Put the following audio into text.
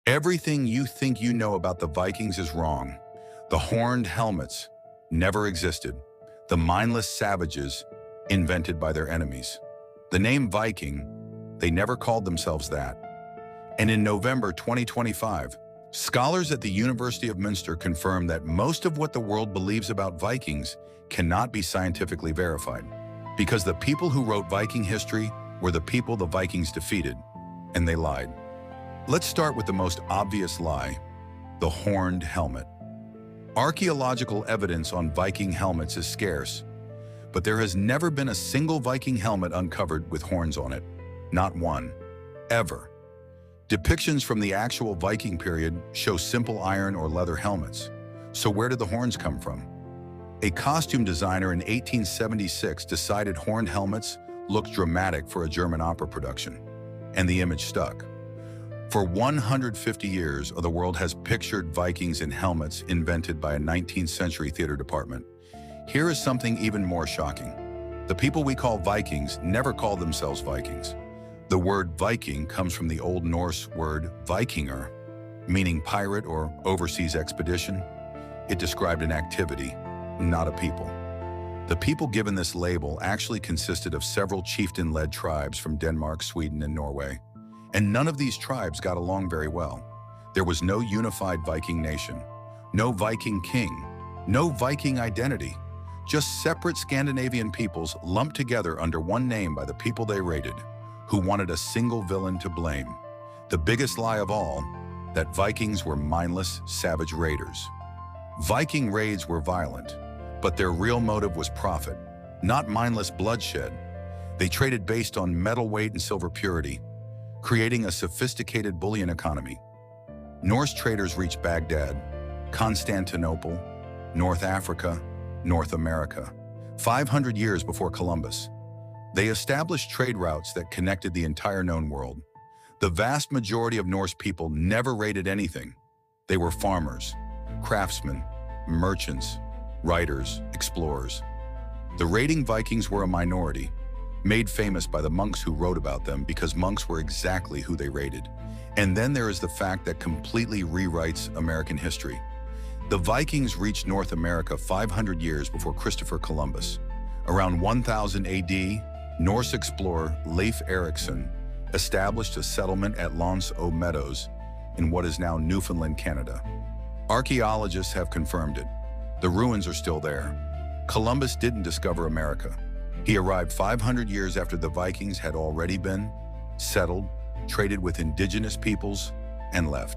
Everything you think you know about the Vikings is wrong. The horned helmets never existed. The mindless savages invented by their enemies. The name Viking, they never called themselves that. And in November 2025, scholars at the University of Münster confirmed that most of what the world believes about Vikings cannot be scientifically verified, because the people who wrote Viking history were the people the Vikings defeated, and they lied. Let's start with the most obvious lie, the horned helmet. Archaeological evidence on Viking helmets is scarce, but there has never been a single Viking helmet uncovered with horns on it. Not one. Ever. Depictions from the actual Viking period show simple iron or leather helmets. So where did the horns come from? A costume designer in 1876 decided horned helmets looked dramatic for a German opera production, and the image stuck. For 150 years, the world has pictured Vikings in helmets invented by a 19th century theater department. Here is something even more shocking. The people we call Vikings never called themselves Vikings. The word Viking comes from the Old Norse word Vikingur, meaning pirate or overseas expedition. It described an activity, not a people. The people given this label actually consisted of several chieftain-led tribes from Denmark, Sweden, and Norway. And none of these tribes got along very well. There was no unified Viking nation, no Viking king, no Viking identity, just separate Scandinavian peoples lumped together under one name by the people they raided, who wanted a single villain to blame. The biggest lie of all, that Vikings were mindless, savage raiders. Viking raids were violent, but their real motive was profit, not mindless bloodshed. They traded based on metal weight and silver purity, creating a sophisticated bullion economy. Norse traders reached Baghdad, Constantinople, North Africa, North America, 500 years before Columbus. They established trade routes that connected the entire known world. The vast majority of Norse people never raided anything. They were farmers, craftsmen, merchants, writers, explorers. The raiding Vikings were a minority, made famous by the monks who wrote about them because monks were exactly who they raided. And then there is the fact that completely rewrites American history. The Vikings reached North America 500 years before Christopher Columbus. Around 1000 AD, Norse explorer Leif Erikson established a settlement at L'Anse aux Meadows in what is now Newfoundland, Canada. Archaeologists have confirmed it. The ruins are still there. Columbus didn't discover America. He arrived 500 years after the Vikings had already been settled, traded with indigenous peoples, and left.